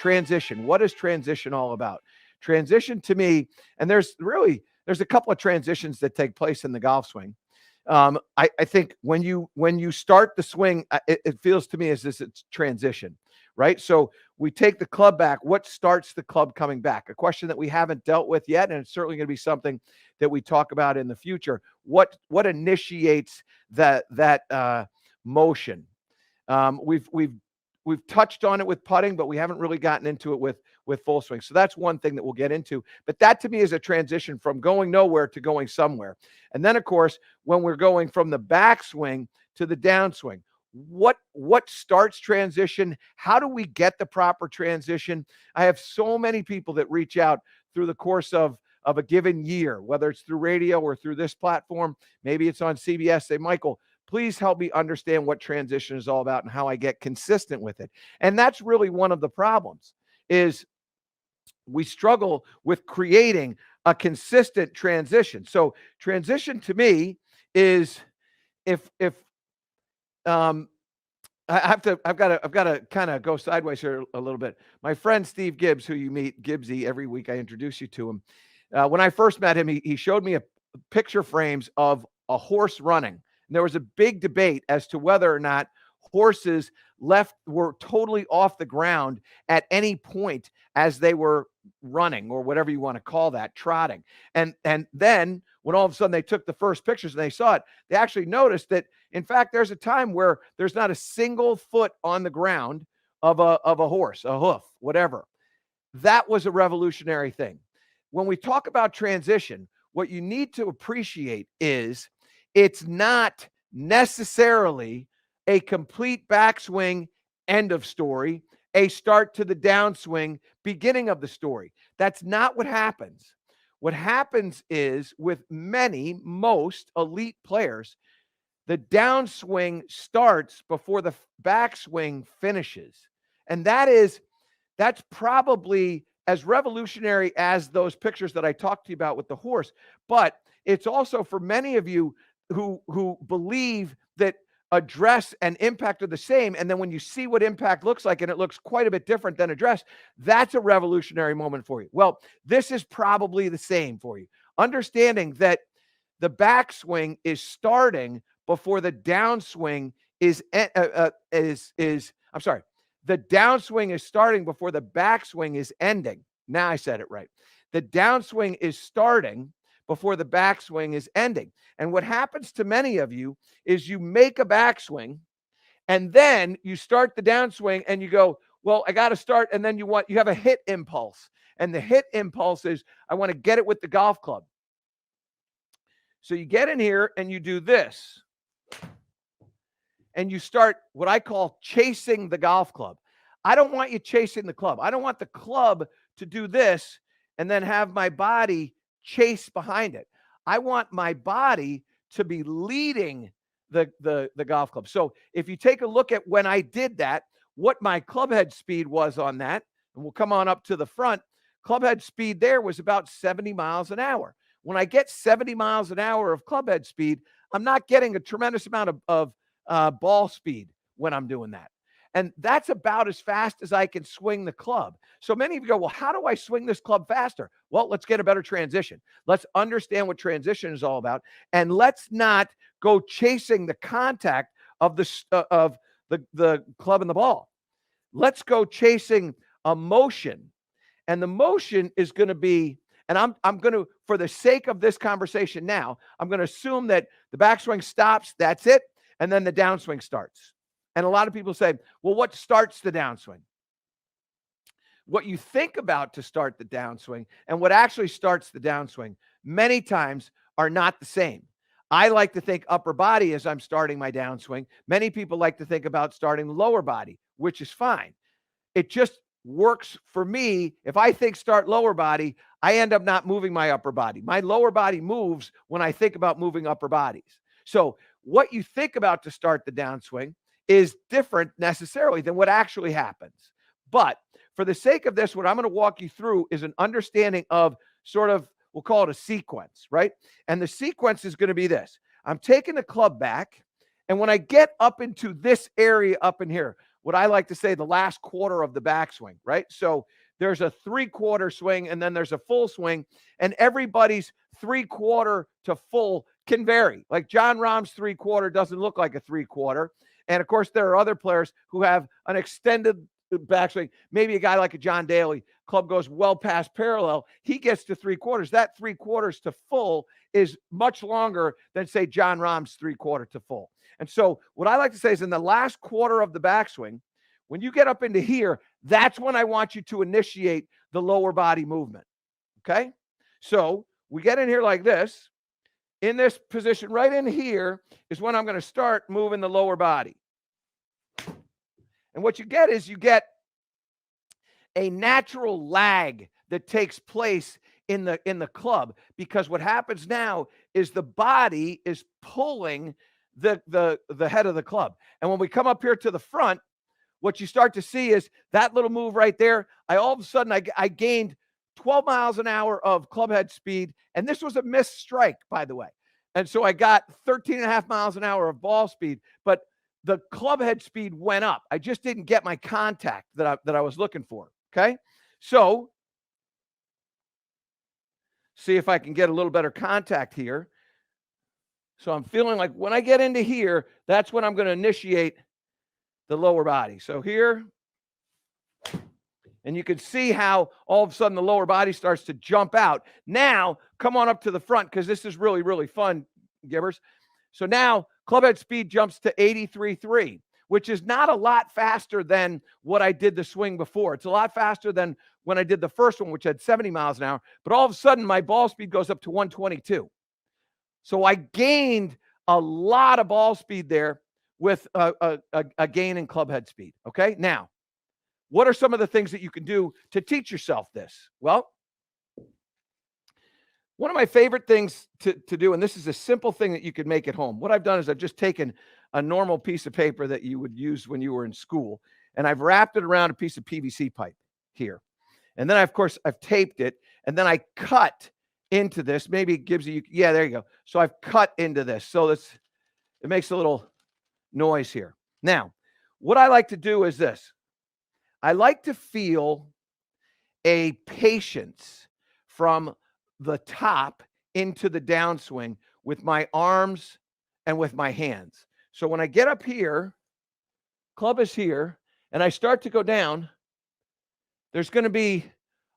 transition. What is transition all about? Transition to me, and there's a couple of transitions that take place in the golf swing. I think when you start the swing, it feels to me as this it's transition, right? So we take the club back. What starts the club coming back? A question that we haven't dealt with yet, and it's certainly going to be something that we talk about in the future. What initiates that motion? We've touched on it with putting, but we haven't really gotten into it with full swing. So that's one thing that we'll get into. But that to me is a transition from going nowhere to going somewhere. And then, of course, when we're going from the backswing to the downswing, what starts transition? How do we get the proper transition? I have so many people that reach out through the course of a given year, whether it's through radio or through this platform. Maybe it's on CBS. Say, Michael, please help me understand what transition is all about and how I get consistent with it. And that's really one of the problems is we struggle with creating a consistent transition. So transition to me is if I've got to kind of go sideways here a little bit. My friend Steve Gibbs, who you meet, Gibbsy, every week I introduce you to him. When I first met him, he showed me a picture frames of a horse running. And there was a big debate as to whether or not horses were totally off the ground at any point as they were running, or whatever you want to call that, trotting. And then when all of a sudden they took the first pictures and they saw it, they actually noticed that, in fact, there's a time where there's not a single foot on the ground of a horse, a hoof, whatever. That was a revolutionary thing. When we talk about transition, what you need to appreciate is it's not necessarily a complete backswing, end of story, a start to the downswing, beginning of the story. That's not what happens. What happens is with most elite players, the downswing starts before the backswing finishes. And that's probably as revolutionary as those pictures that I talked to you about with the horse. But it's also for many of you who believe that address and impact are the same. And then when you see what impact looks like, and it looks quite a bit different than address, that's a revolutionary moment for you. Well, this is probably the same for you. Understanding that the backswing is starting before the downswing the downswing is starting before the backswing is ending. Now I said it right. The downswing is starting before the backswing is ending. And what happens to many of you is you make a backswing and then you start the downswing and you go, well, I got to start. And then you have a hit impulse. And the hit impulse is, I want to get it with the golf club. So you get in here and you do this. And you start what I call chasing the golf club. I don't want you chasing the club. I don't want the club to do this and then have my body chase behind it. I want my body to be leading the golf club. So if you take a look at when I did that, what my club head speed was on that, and we'll come on up to the front, club head speed there was about 70 miles an hour. When I get 70 miles an hour of club head speed, I'm not getting a tremendous amount of ball speed when I'm doing that. And that's about as fast as I can swing the club. So many of you go, well, how do I swing this club faster? Well, let's get a better transition. Let's understand what transition is all about. And let's not go chasing the contact of the club and the ball. Let's go chasing a motion. And the motion is going to be, and I'm going to, for the sake of this conversation now, I'm going to assume that the backswing stops, that's it, and then the downswing starts. And a lot of people say, well, what starts the downswing? What you think about to start the downswing and what actually starts the downswing many times are not the same. I like to think upper body as I'm starting my downswing. Many people like to think about starting the lower body, which is fine. It just works for me. If I think start lower body, I end up not moving my upper body. My lower body moves when I think about moving upper bodies. So what you think about to start the downswing is different necessarily than what actually happens. But for the sake of this, what I'm going to walk you through is an understanding of sort of, we'll call it a sequence, right? And the sequence is going to be this. I'm taking the club back, and when I get up into this area up in here, what I like to say, the last quarter of the backswing, right? So there's a 3/4 swing and then there's a full swing, and everybody's 3/4 to full can vary. Like John Rahm's 3/4 doesn't look like a 3/4. And of course, there are other players who have an extended backswing. Maybe a guy like a John Daly, club goes well past parallel. He gets to 3/4. That 3/4 to full is much longer than, say, John Rahm's 3/4 to full. And so what I like to say is in the last quarter of the backswing, when you get up into here, that's when I want you to initiate the lower body movement. Okay? So we get in here like this. In this position right in here is when I'm going to start moving the lower body. And what you get is you get a natural lag that takes place in the club, because what happens now is the body is pulling the head of the club. And when we come up here to the front, what you start to see is that little move right there. All of a sudden I gained 12 miles an hour of club head speed, and this was a missed strike, by the way. And so I got 13.5 miles an hour of ball speed, but the club head speed went up. I just didn't get my contact that I was looking for. Okay. So see if I can get a little better contact here. So I'm feeling like when I get into here, that's when I'm going to initiate the lower body. So here, and you can see how all of a sudden the lower body starts to jump out. Now, come on up to the front, because this is really, really fun, Gibbers. So now club head speed jumps to 83.3, which is not a lot faster than what I did the swing before. It's a lot faster than when I did the first one, which had 70 miles an hour. But all of a sudden, my ball speed goes up to 122. So I gained a lot of ball speed there with a gain in club head speed. Okay, now, what are some of the things that you can do to teach yourself this? Well, one of my favorite things to do, and this is a simple thing that you could make at home. What I've done is I've just taken a normal piece of paper that you would use when you were in school, and I've wrapped it around a piece of PVC pipe here. And then, of course, I've taped it, and then I cut into this. Maybe it gives you, yeah, there you go. So I've cut into this. So it makes a little noise here. Now, what I like to do is this. I like to feel a patience from the top into the downswing with my arms and with my hands. So when I get up here, club is here, and I start to go down, there's going to be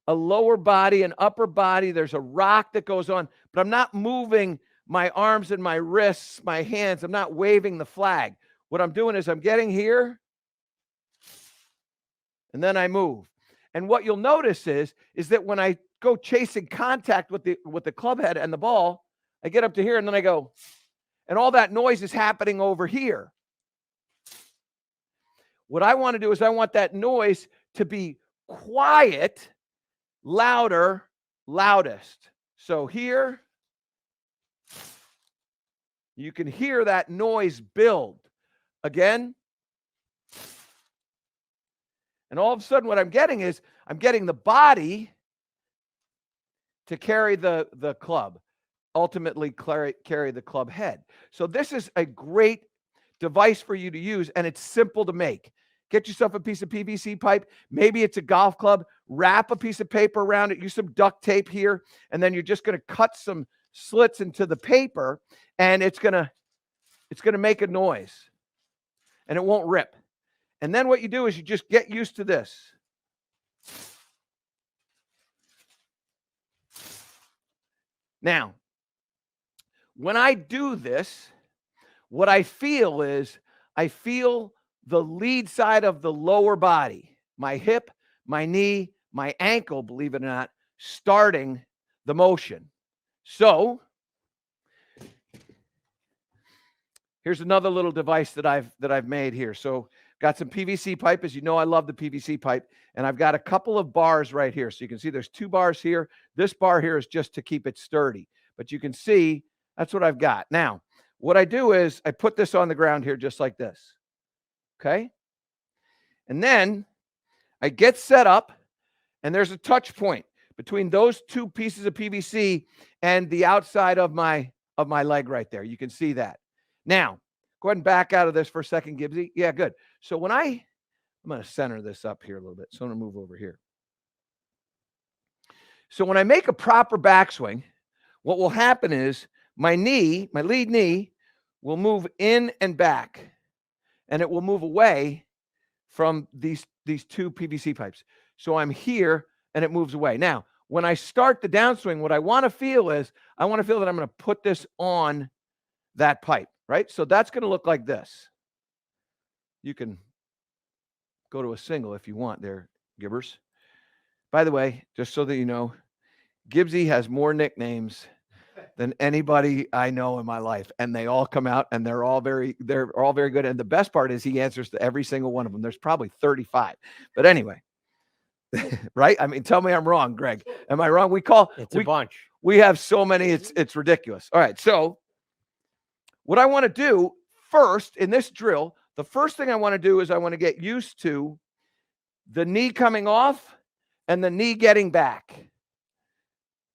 a lower body, an upper body. There's a rock that goes on, but I'm not moving my arms and my wrists, my hands. I'm not waving the flag. What I'm doing is I'm getting here, and then I move. And what you'll notice is that when I go chasing contact with the club head and the ball, I get up to here and then I go, and all that noise is happening over here. What I want to do is I want that noise to be quiet, louder, loudest. So here, you can hear that noise build. Again. And all of a sudden what I'm getting is I'm getting the body to carry the club, ultimately carry the club head. So this is a great device for you to use, and it's simple to make. Get yourself a piece of PVC pipe. Maybe it's a golf club. Wrap a piece of paper around it. Use some duct tape here, and then you're just going to cut some slits into the paper, and it's going to make a noise, and it won't rip. And then what you do is you just get used to this. Now, when I do this, what I feel is I feel the lead side of the lower body, my hip, my knee, my ankle, believe it or not, starting the motion. So here's another little device that I've made here. So got some PVC pipe. As you know, I love the PVC pipe. And I've got a couple of bars right here. So you can see there's 2 bars here. This bar here is just to keep it sturdy. But you can see that's what I've got. Now, what I do is I put this on the ground here just like this. Okay? And then I get set up, and there's a touch point between those 2 pieces of PVC and the outside of my leg right there. You can see that. Now, go ahead and back out of this for a second, Gibbsy. Yeah, good. So when I I'm going to center this up here a little bit. So I'm going to move over here. So when I make a proper backswing, what will happen is my knee, my lead knee, will move in and back, and it will move away from these two PVC pipes. So I'm here, and it moves away. Now, when I start the downswing, what I want to feel is I want to feel that I'm going to put this on that pipe, right? So that's going to look like this. You can go to a single if you want there, Gibbers. By the way, just so that you know, Gibbsy has more nicknames than anybody I know in my life, and they all come out, and they're all very good. And the best part is he answers to every single one of them. There's probably 35, but anyway, right? I mean, tell me I'm wrong, Greg. Am I wrong? It's a bunch. We have so many, it's ridiculous. All right, so what I want to do first in this drill, the first thing I want to do is I want to get used to the knee coming off and the knee getting back.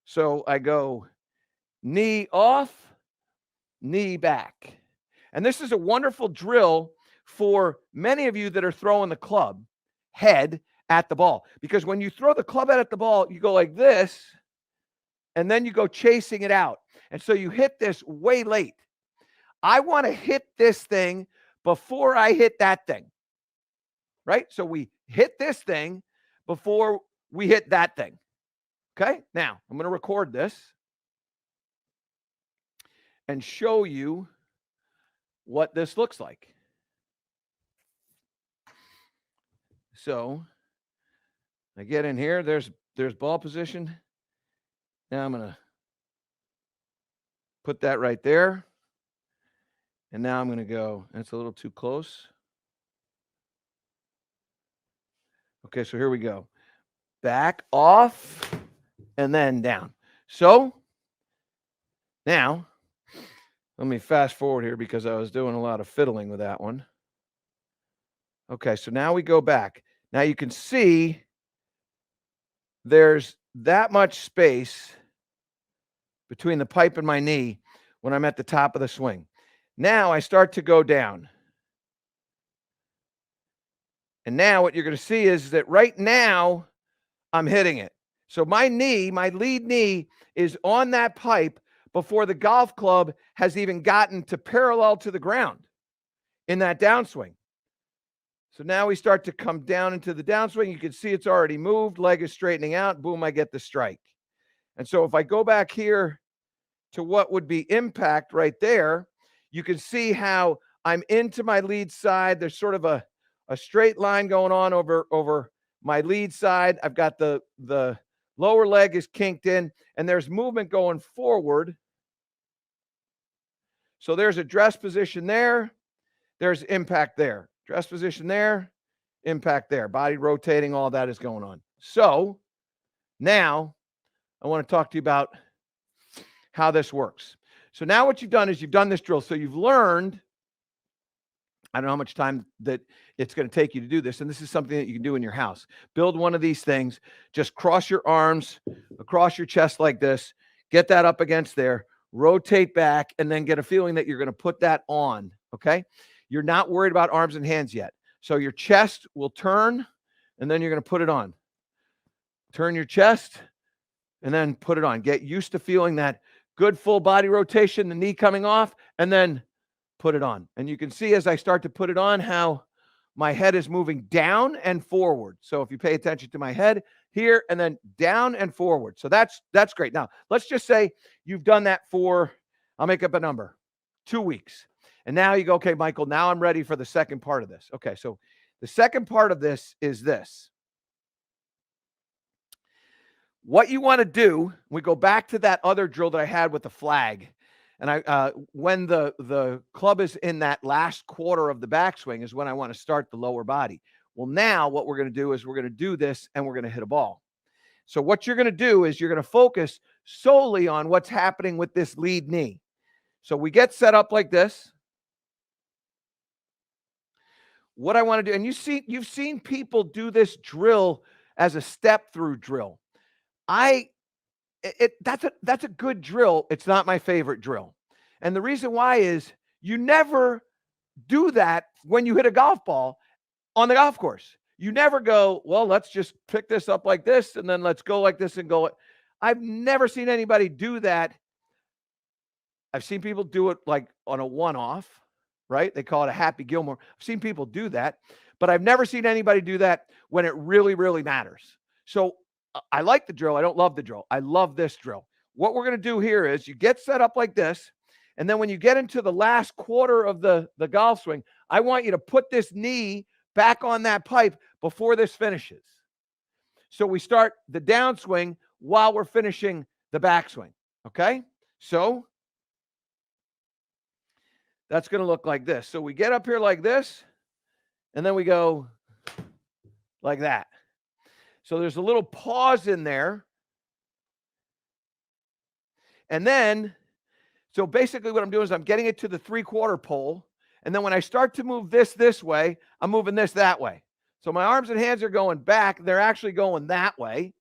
So I go knee off, knee back. And this is a wonderful drill for many of you that are throwing the club head at the ball. Because when you throw the club head at the ball, you go like this, and then you go chasing it out. And so you hit this way late. I want to hit this thing before I hit that thing, right? So we hit this thing before we hit that thing. Okay, now I'm going to record this and show you what this looks like. So I get in here, there's ball position. Now I'm going to put that right there. And now I'm going to go, that's a little too close. Okay, so here we go. Back, off, and then down. So now, let me fast forward here because I was doing a lot of fiddling with that one. Okay, so now we go back. Now you can see there's that much space between the pipe and my knee when I'm at the top of the swing. Now I start to go down. And now what you're going to see is that right now I'm hitting it. So my knee, my lead knee, is on that pipe before the golf club has even gotten to parallel to the ground in that downswing. So now we start to come down into the downswing. You can see it's already moved. Leg is straightening out. Boom, I get the strike. And so if I go back here to what would be impact right there, you can see how I'm into my lead side. There's sort of a straight line going on over my lead side. I've got the lower leg is kinked in, and there's movement going forward. So there's a dress position there. There's impact there. Dress position there, impact there. Body rotating, all that is going on. So now I want to talk to you about how this works. So now what you've done is you've done this drill. So you've learned, I don't know how much time that it's going to take you to do this. And this is something that you can do in your house. Build one of these things. Just cross your arms across your chest like this. Get that up against there. Rotate back, and then get a feeling that you're going to put that on, okay? You're not worried about arms and hands yet. So your chest will turn, and then you're going to put it on. Turn your chest, and then put it on. Get used to feeling that good full body rotation, the knee coming off, and then put it on. And you can see as I start to put it on how my head is moving down and forward. So if you pay attention to my head here and then down and forward. So that's great. Now, let's just say you've done that for, I'll make up a number, 2 weeks. And now you go, okay, Michael, now I'm ready for the second part of this. Okay, so the second part of this is this. What you want to do, we go back to that other drill that I had with the flag. And when the club is in that last quarter of the backswing is when I want to start the lower body. Well, now what we're going to do is we're going to do this and we're going to hit a ball. So what you're going to do is you're going to focus solely on what's happening with this lead knee. So we get set up like this. What I want to do, and you've seen people do this drill as a step through drill. That's a good drill. It's not my favorite drill. And the reason why is you never do that when you hit a golf ball on the golf course. You never go, well, let's just pick this up like this, and then let's go like this and go. I've never seen anybody do that. I've seen people do it like on a one-off, right? They call it a Happy Gilmore. I've seen people do that, but I've never seen anybody do that when it really, really matters. So I like the drill. I don't love the drill. I love this drill. What we're going to do here is you get set up like this, and then when you get into the last quarter of the golf swing, I want you to put this knee back on that pipe before this finishes. So we start the downswing while we're finishing the backswing, okay? So that's going to look like this. So we get up here like this, and then we go like that. So there's a little pause in there. And then, so basically what I'm doing is I'm getting it to the 3/4 pole. And then when I start to move this way, I'm moving this that way. So my arms and hands are going back. They're actually going that way.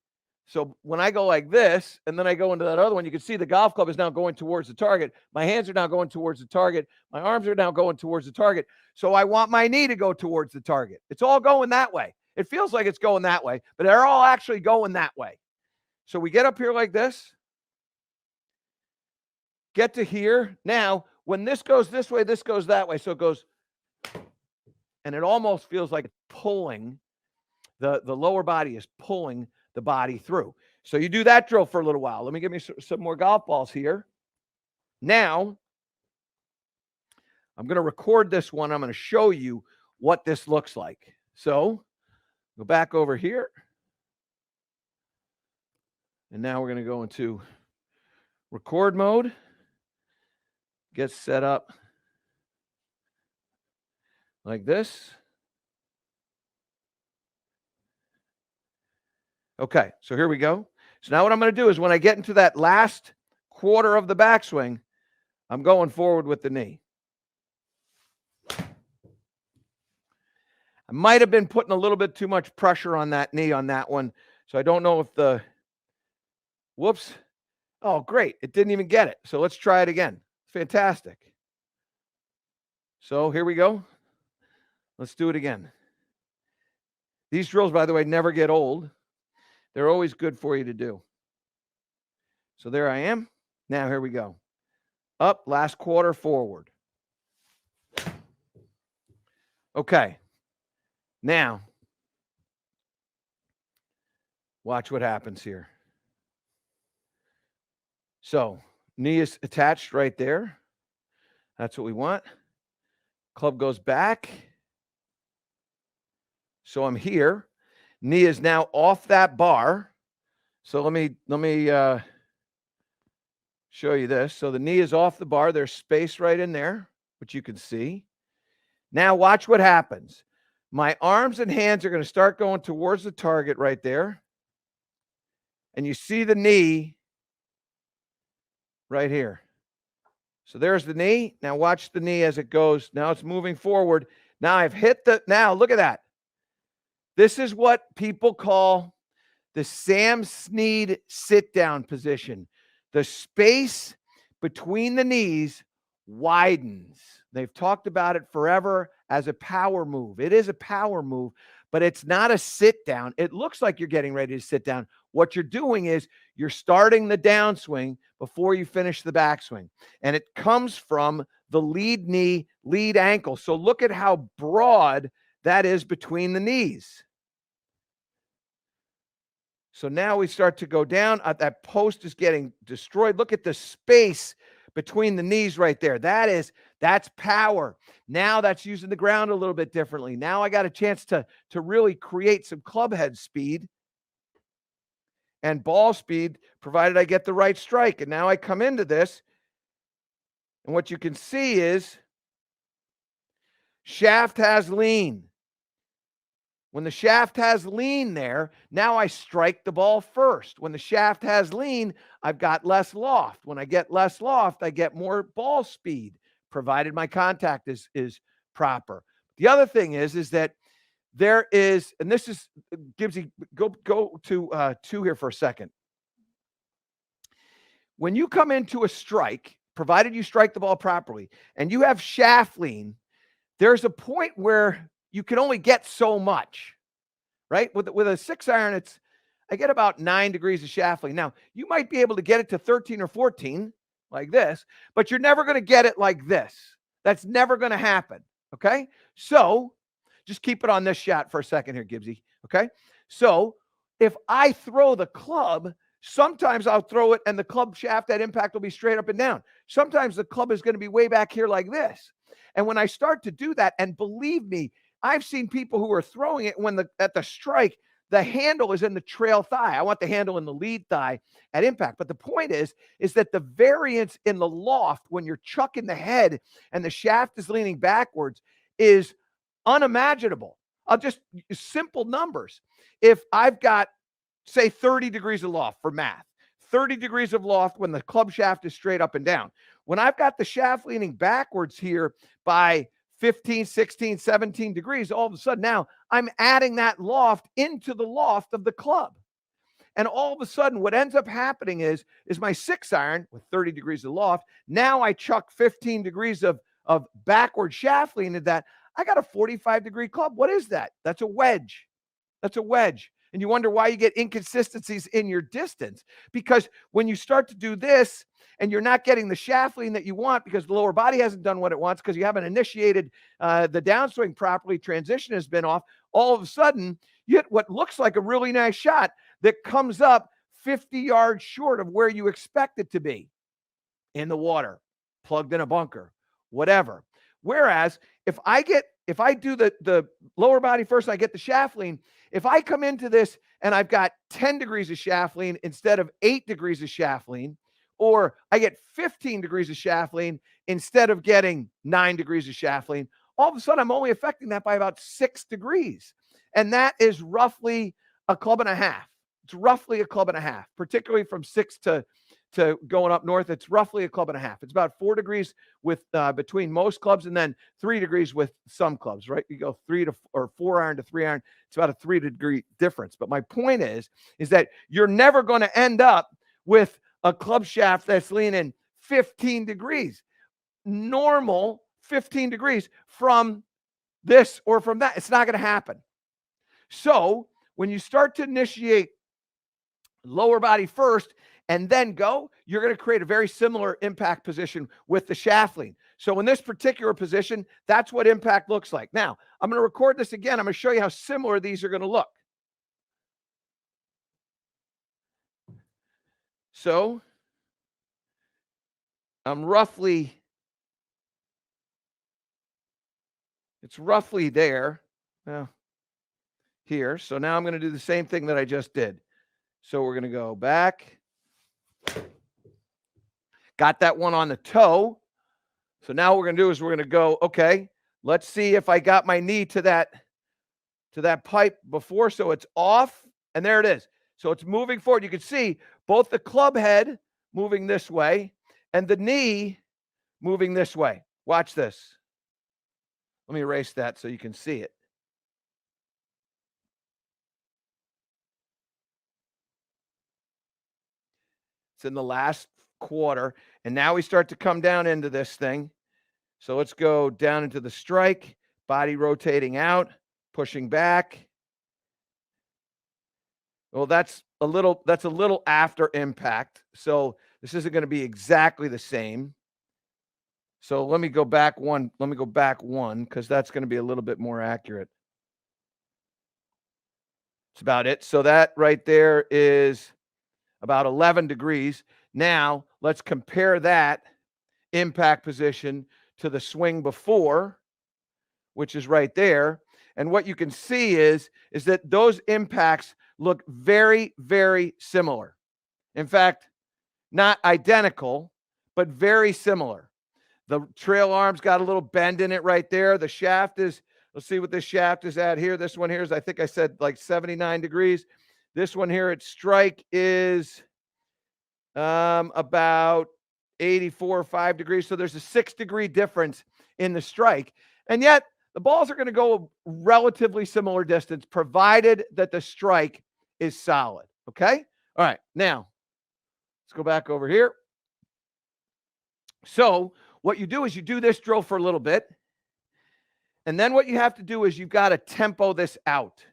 So when I go like this, and then I go into that other one, you can see the golf club is now going towards the target. My hands are now going towards the target. My arms are now going towards the target. So I want my knee to go towards the target. It's all going that way. It feels like it's going that way, but they're all actually going that way. So we get up here like this, get to here. Now, when this goes this way, this goes that way. So it goes, and it almost feels like it's pulling, the lower body is pulling the body through. So you do that drill for a little while. Let me give me some more golf balls here. Now, I'm going to record this one. I'm going to show you what this looks like. So go back over here. And now we're going to go into record mode. Get set up like this. Okay, so here we go. So now what I'm going to do is when I get into that last quarter of the backswing, I'm going forward with the knee. I might have been putting a little bit too much pressure on that knee on that one. So I don't know if the, whoops. Oh, great. It didn't even get it. So let's try it again. Fantastic. So here we go. Let's do it again. These drills, by the way, never get old. They're always good for you to do. So there I am. Now here we go. Up, last quarter, forward. Okay. Now, watch what happens here. So, knee is attached right there. That's what we want. Club goes back. So I'm here. Knee is now off that bar. So let me show you this. So the knee is off the bar. There's space right in there, which you can see. Now watch what happens. My arms and hands are going to start going towards the target right there. And you see the knee right here. So there's the knee. Now watch the knee as it goes. Now it's moving forward. Now I've hit the, now look at that. This is what people call the Sam Snead sit-down position. The space between the knees widens. They've talked about it forever as a power move. It is a power move, but it's not a sit-down. It looks like you're getting ready to sit down. What you're doing is you're starting the downswing before you finish the backswing. And it comes from the lead knee, lead ankle. So look at how broad that is between the knees. So now we start to go down. That post is getting destroyed. Look at the space between the knees right there. That's power. Now that's using the ground a little bit differently. Now I got a chance to really create some club head speed and ball speed, provided I get the right strike. And now I come into this, and what you can see is shaft has lean. When the shaft has lean there, now I strike the ball first. When the shaft has lean, I've got less loft. When I get less loft, I get more ball speed, provided my contact is proper. The other thing is that there is, and this is, Gibbsy, go to 2 here for a second. When you come into a strike, provided you strike the ball properly, and you have shaft lean, there's a point where you can only get so much. right? With a 6-iron, I get about 9 degrees of shaft lean. Now, you might be able to get it to 13 or 14 like this, but you're never going to get it like this. That's never going to happen, okay? So just keep it on this shot for a second here, Gibbsy, okay? So if I throw the club, sometimes I'll throw it and the club shaft at impact will be straight up and down. Sometimes the club is going to be way back here like this. And when I start to do that, and believe me, I've seen people who are throwing it at the strike, the handle is in the trail thigh. I want the handle in the lead thigh at impact. But the point is that the variance in the loft when you're chucking the head and the shaft is leaning backwards is unimaginable. I'll just simple numbers. If I've got, say, 30 degrees of loft for math, 30 degrees of loft when the club shaft is straight up and down. When I've got the shaft leaning backwards here by 15, 16, 17 degrees, all of a sudden now I'm adding that loft into the loft of the club. And all of a sudden what ends up happening is my 6-iron with 30 degrees of loft, now I chuck 15 degrees of backward shaft lean into that. I got a 45-degree club. What is that? That's a wedge. That's a wedge. And you wonder why you get inconsistencies in your distance. Because when you start to do this and you're not getting the shaft lean that you want because the lower body hasn't done what it wants because you haven't initiated the downswing properly, transition has been off, all of a sudden you hit what looks like a really nice shot that comes up 50 yards short of where you expect it to be in the water, plugged in a bunker, whatever. Whereas if I do the lower body first and I get the shaft lean, if I come into this and I've got 10 degrees of shaft lean instead of 8 degrees of shaft lean, or I get 15 degrees of shaft lean instead of getting 9 degrees of shaft lean, all of a sudden I'm only affecting that by about 6 degrees. And that is roughly a club and a half. It's roughly a club and a half, particularly from 6 to going up north. It's roughly a club and a half. It's about 4 degrees with between most clubs, and then 3 degrees with some clubs, right? You go 4-iron to 3-iron. It's about a 3-degree difference. But my point is that you're never going to end up with a club shaft that's leaning 15 degrees. Normal 15 degrees from this or from that. It's not going to happen. So when you start to initiate lower body first and then go, you're going to create a very similar impact position with the shaft lean. So in this particular position, that's what impact looks like. Now, I'm going to record this again. I'm going to show you how similar these are going to look. So it's roughly there. Well, here. So now I'm going to do the same thing that I just did. So we're going to go back. Got that one on the toe. So now what we're going to do is we're going to go, okay, let's see if I got my knee to that pipe before. So it's off, and there it is. So it's moving forward. You can see both the club head moving this way and the knee moving this way. Watch this. Let me erase that so you can see it. It's in the last quarter. And now we start to come down into this thing. So let's go down into the strike, body rotating out, pushing back. Well, that's a little after impact. So this isn't going to be exactly the same. So let me go back one. Let me go back one because that's going to be a little bit more accurate. That's about it. So that right there is about 11 degrees. Now let's compare that impact position to the swing before, which is right there. And what you can see is that those impacts look very, very similar. In fact, not identical, but very similar. The trail arm's got a little bend in it right there. The shaft is, let's see what this shaft is at here. This one here is, I think I said like 79 degrees. This one here at strike is about 84 or 5 degrees. So there's a 6-degree difference in the strike. And yet the balls are going to go a relatively similar distance, provided that the strike is solid. Okay. All right. Now let's go back over here. So what you do is you do this drill for a little bit. And then what you have to do is you've got to tempo this out.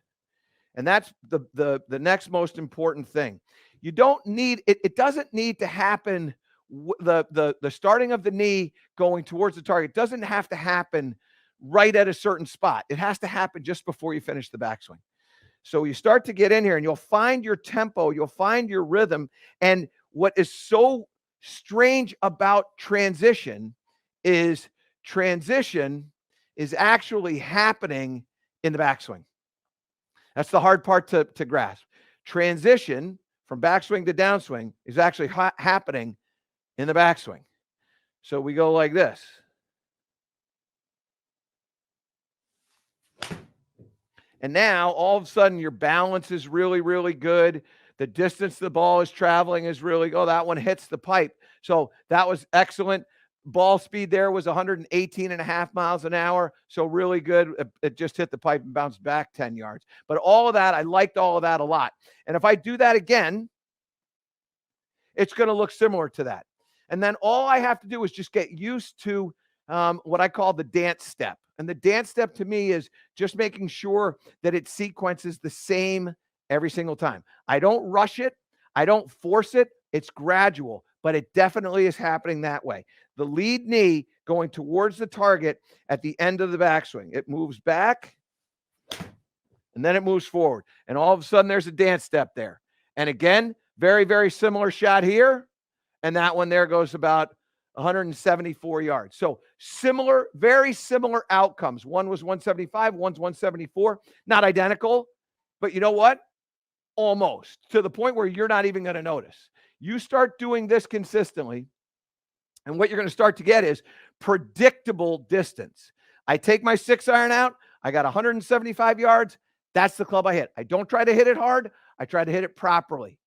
And that's the next most important thing. You don't need it. It doesn't need to happen. The starting of the knee going towards the target doesn't have to happen right at a certain spot. It has to happen just before you finish the backswing. So you start to get in here and you'll find your tempo, you'll find your rhythm. And what is so strange about transition is actually happening in the backswing. That's the hard part to grasp. Transition from backswing to downswing is actually happening in the backswing. So we go like this. And now all of a sudden your balance is really, really good. The distance the ball is traveling is really, oh, that one hits the pipe. So that was excellent. Ball speed there was 118.5 miles an hour. So really good. It just hit the pipe and bounced back 10 yards. But all of that, I liked all of that a lot. And if I do that again, it's going to look similar to that. And then all I have to do is just get used to what I call the dance step. And the dance step to me is just making sure that it sequences the same every single time. I don't rush it. I don't force it. It's gradual, but it definitely is happening that way. The lead knee going towards the target at the end of the backswing. It moves back and then it moves forward. And all of a sudden there's a dance step there. And again, very, very similar shot here. And that one there goes about 174 yards. So similar, very similar outcomes. One was 175, one's 174. Not identical, but you know what? Almost, to the point where you're not even going to notice. You start doing this consistently, and what you're going to start to get is predictable distance. I take my 6-iron out. I got 175 yards. That's the club I hit. I don't try to hit it hard. I try to hit it properly.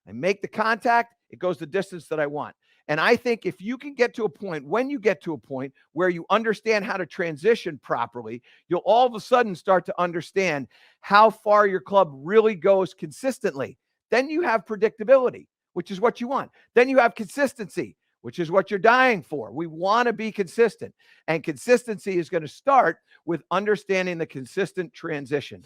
I make the contact. It goes the distance that I want. And I think if you can get to a point, when you get to a point where you understand how to transition properly, you'll all of a sudden start to understand how far your club really goes consistently. Then you have predictability, which is what you want. Then you have consistency, which is what you're dying for. We want to be consistent. And consistency is going to start with understanding the consistent transition.